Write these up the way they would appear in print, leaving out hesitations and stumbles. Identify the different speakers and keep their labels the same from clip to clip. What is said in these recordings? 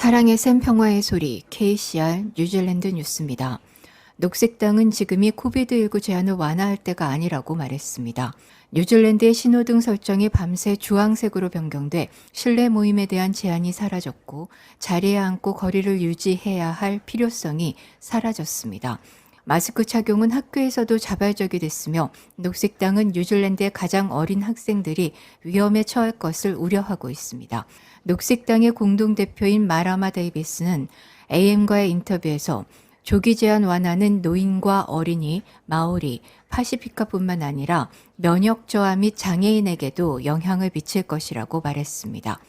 Speaker 1: 사랑의 샘 평화의 소리 KCR 뉴질랜드 뉴스입니다. 녹색당은 지금이 코비드19 제한을 완화할 때가 아니라고 말했습니다. 뉴질랜드의 신호등 설정이 밤새 주황색으로 변경돼 실내 모임에 대한 제한이 사라졌고 자리에 앉고 거리를 유지해야 할 필요성이 사라졌습니다. 마스크 착용은 학교에서도 자발적이 됐으며 녹색당은 뉴질랜드의 가장 어린 학생들이 위험에 처할 것을 우려하고 있습니다. 녹색당의 공동대표인 마라마 데이비스는 AM과의 인터뷰에서 조기 제한 완화는 노인과 어린이, 마오리, 파시피카뿐만 아니라 면역 저하 및 장애인에게도 영향을 미칠 것이라고 말했습니다.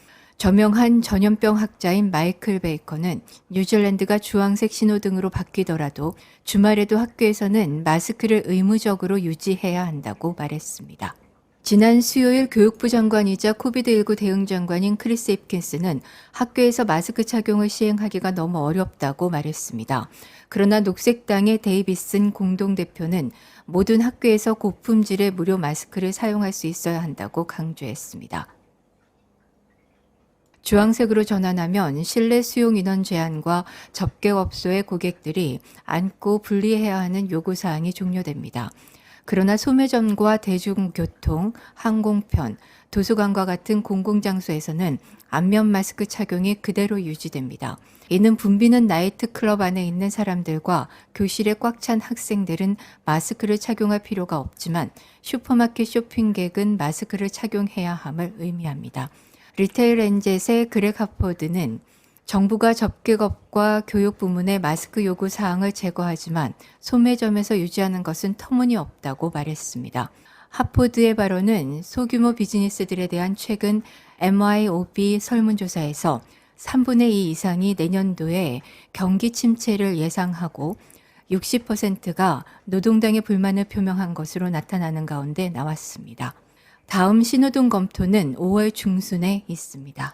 Speaker 1: 저명한 전염병 학자인 마이클 베이커는 뉴질랜드가 주황색 신호등으로 바뀌더라도 주말에도 학교에서는 마스크를 의무적으로 유지해야 한다고 말했습니다. 지난 수요일 교육부 장관이자 코비드19 대응 장관인 크리스 힙킨스는 학교에서 마스크 착용을 시행하기가 너무 어렵다고 말했습니다. 그러나 녹색당의 데이비슨 공동대표는 모든 학교에서 고품질의 무료 마스크를 사용할 수 있어야 한다고 강조했습니다. 주황색으로 전환하면 실내 수용 인원 제한과 접객업소의 고객들이 앉고 분리해야 하는 요구사항이 종료됩니다. 그러나 소매점과 대중교통, 항공편, 도서관과 같은 공공장소에서는 안면 마스크 착용이 그대로 유지됩니다. 이는 붐비는 나이트클럽 안에 있는 사람들과 교실에 꽉 찬 학생들은 마스크를 착용할 필요가 없지만 슈퍼마켓 쇼핑객은 마스크를 착용해야 함을 의미합니다. 리테일 엔젯의 그렉 하포드는 정부가 접객업과 교육 부문의 마스크 요구 사항을 제거하지만 소매점에서 유지하는 것은 터무니없다고 말했습니다. 하포드의 발언은 소규모 비즈니스들에 대한 최근 MYOB 설문조사에서 3분의 2 이상이 내년도에 경기 침체를 예상하고 60%가 노동당의 불만을 표명한 것으로 나타나는 가운데 나왔습니다. 다음 신호등 검토는 5월 중순에 있습니다.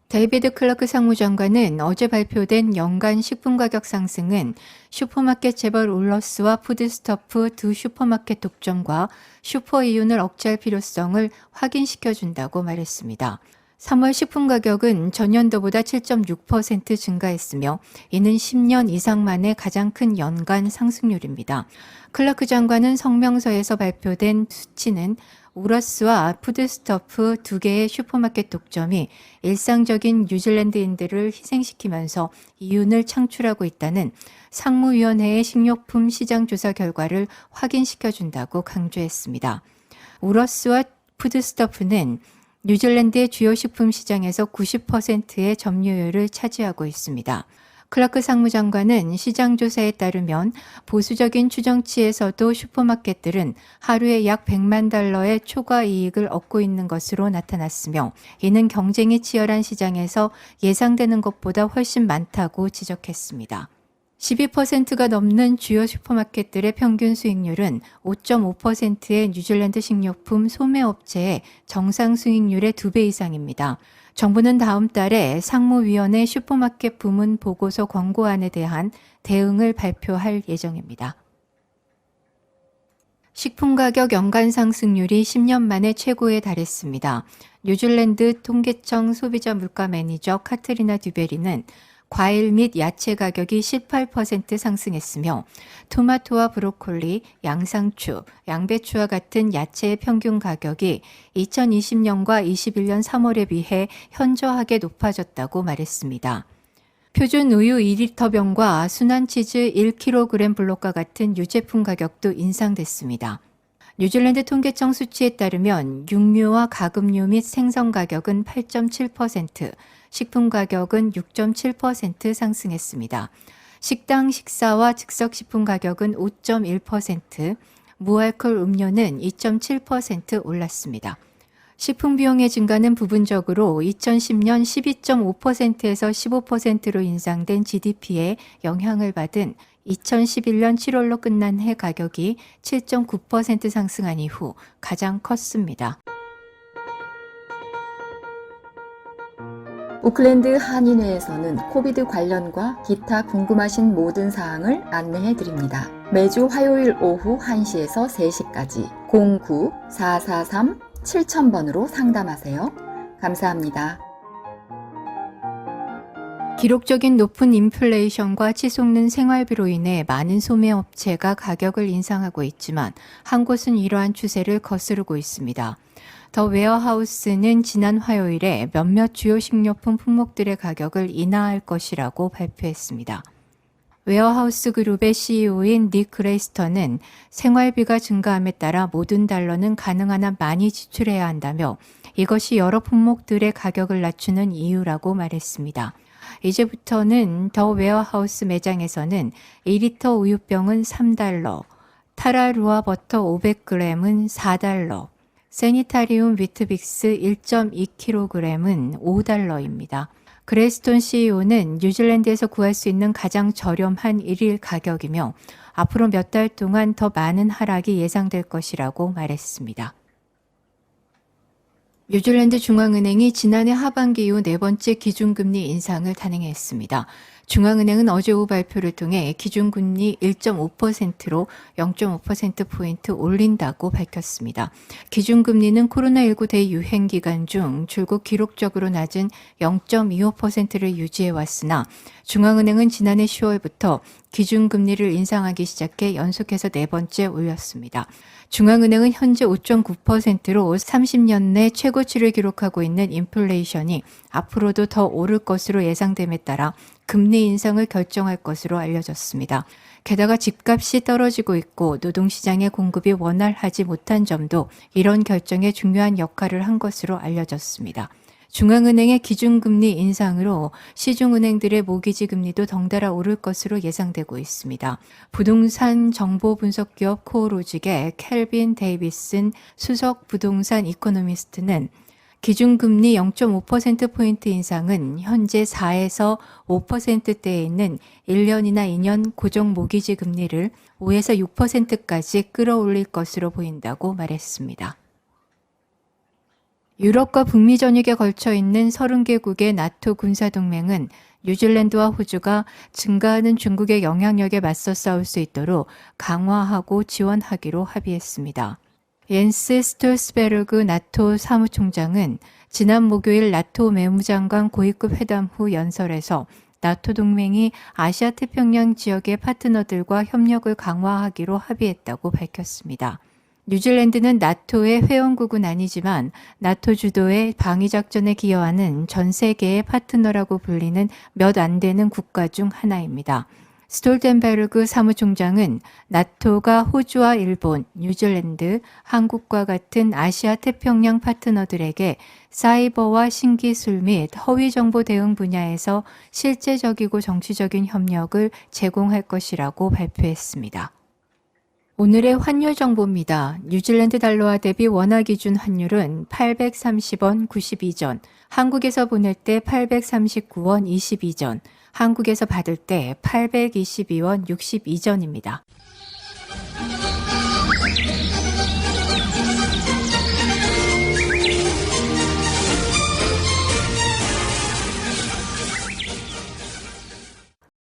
Speaker 1: 데이비드 클러크 상무장관은 어제 발표된 연간 식품 가격 상승은 슈퍼마켓 재벌 울러스와 푸드스토프 두 슈퍼마켓 독점과 슈퍼 이윤을 억제할 필요성을 확인시켜준다고 말했습니다. 3월 식품 가격은 전년도보다 7.6% 증가했으며 이는 10년 이상 만에 가장 큰 연간 상승률입니다. 클러크 장관은 성명서에서 발표된 수치는 울러스와 푸드스토프 두 개의 슈퍼마켓 독점이 일상적인 뉴질랜드인들을 희생시키면서 이윤을 창출하고 있다는 상무위원회의 식료품 시장 조사 결과를 확인시켜준다고 강조했습니다. 울러스와 푸드스토프는 뉴질랜드의 주요 식품 시장에서 90%의 점유율을 차지하고 있습니다. 클라크 상무장관은 시장조사에 따르면 보수적인 추정치에서도 슈퍼마켓들은 하루에 약 100만 달러의 초과 이익을 얻고 있는 것으로 나타났으며 이는 경쟁이 치열한 시장에서 예상되는 것보다 훨씬 많다고 지적했습니다. 12%가 넘는 주요 슈퍼마켓들의 평균 수익률은 5.5%의 뉴질랜드 식료품 소매업체의 정상 수익률의 2배 이상입니다. 정부는 다음 달에 상무위원회 슈퍼마켓 부문 보고서 권고안에 대한 대응을 발표할 예정입니다. 식품 가격 연간 상승률이 10년 만에 최고에 달했습니다. 뉴질랜드 통계청 소비자 물가 매니저 카트리나 듀베리는 과일 및 야채 가격이 18% 상승했으며 토마토와 브로콜리, 양상추, 양배추와 같은 야채의 평균 가격이 2020년과 21년 3월에 비해 현저하게 높아졌다고 말했습니다. 표준 우유 2리터 병과 순한 치즈 1kg 블록과 같은 유제품 가격도 인상됐습니다. 뉴질랜드 통계청 수치에 따르면 육류와 가금류 및 생선 가격은 8.7%, 식품 가격은 6.7% 상승했습니다. 식당 식사와 즉석식품 가격은 5.1%, 무알콜 음료는 2.7% 올랐습니다. 식품 비용의 증가는 부분적으로 2010년 12.5%에서 15%로 인상된 GDP에 영향을 받은 2011년 7월로 끝난 해 가격이 7.9% 상승한 이후 가장 컸습니다.
Speaker 2: 오클랜드 한인회에서는 코비드 관련과 기타 궁금하신 모든 사항을 안내해 드립니다. 매주 화요일 오후 1시에서 3시까지 09-443-7000번으로 상담하세요. 감사합니다.
Speaker 1: 기록적인 높은 인플레이션과 치솟는 생활비로 인해 많은 소매업체가 가격을 인상하고 있지만 한 곳은 이러한 추세를 거스르고 있습니다. 더 웨어하우스는 지난 화요일에 몇몇 주요 식료품 품목들의 가격을 인하할 것이라고 발표했습니다. 웨어하우스 그룹의 CEO인 닉 그레이스턴은 생활비가 증가함에 따라 모든 달러는 가능한 한 많이 지출해야 한다며 이것이 여러 품목들의 가격을 낮추는 이유라고 말했습니다. 이제부터는 더 웨어하우스 매장에서는 2리터 우유병은 3달러, 타라루아 버터 500g은 4달러, 세니타리움 위트빅스 1.2kg은 5달러입니다. 그레이스톤 CEO는 뉴질랜드에서 구할 수 있는 가장 저렴한 1일 가격이며 앞으로 몇 달 동안 더 많은 하락이 예상될 것이라고 말했습니다. 뉴질랜드 중앙은행이 지난해 하반기 이후 네 번째 기준금리 인상을 단행했습니다. 중앙은행은 어제 오후 발표를 통해 기준금리 1.5%로 0.5%포인트 올린다고 밝혔습니다. 기준금리는 코로나19 대유행 기간 중 줄곧 기록적으로 낮은 0.25%를 유지해 왔으나 중앙은행은 지난해 10월부터 기준금리를 인상하기 시작해 연속해서 네 번째 올렸습니다. 중앙은행은 현재 5.9%로 30년 내 최고치를 기록하고 있는 인플레이션이 앞으로도 더 오를 것으로 예상됨에 따라 금리 인상을 결정할 것으로 알려졌습니다. 게다가 집값이 떨어지고 있고 노동시장의 공급이 원활하지 못한 점도 이런 결정에 중요한 역할을 한 것으로 알려졌습니다. 중앙은행의 기준금리 인상으로 시중은행들의 모기지 금리도 덩달아 오를 것으로 예상되고 있습니다. 부동산 정보 분석 기업 코어로직의 켈빈 데이비슨 수석 부동산 이코노미스트는 기준금리 0.5%포인트 인상은 현재 4에서 5%대에 있는 1년이나 2년 고정 모기지 금리를 5에서 6%까지 끌어올릴 것으로 보인다고 말했습니다. 유럽과 북미 전역에 걸쳐 있는 30개국의 나토 군사동맹은 뉴질랜드와 호주가 증가하는 중국의 영향력에 맞서 싸울 수 있도록 강화하고 지원하기로 합의했습니다. 옌스 스톨스베르그 나토 사무총장은 지난 목요일 나토 외무장관 고위급 회담 후 연설에서 나토 동맹이 아시아 태평양 지역의 파트너들과 협력을 강화하기로 합의했다고 밝혔습니다. 뉴질랜드는 나토의 회원국은 아니지만 나토 주도의 방위작전에 기여하는 전 세계의 파트너라고 불리는 몇 안 되는 국가 중 하나입니다. 스톨텐베르그 사무총장은 나토가 호주와 일본, 뉴질랜드, 한국과 같은 아시아 태평양 파트너들에게 사이버와 신기술 및 허위정보 대응 분야에서 실제적이고 정치적인 협력을 제공할 것이라고 발표했습니다. 오늘의 환율 정보입니다. 뉴질랜드 달러화 대비 원화 기준 환율은 830원 92전, 한국에서 보낼 때 839원 22전, 한국에서 받을 때 822원 62전입니다.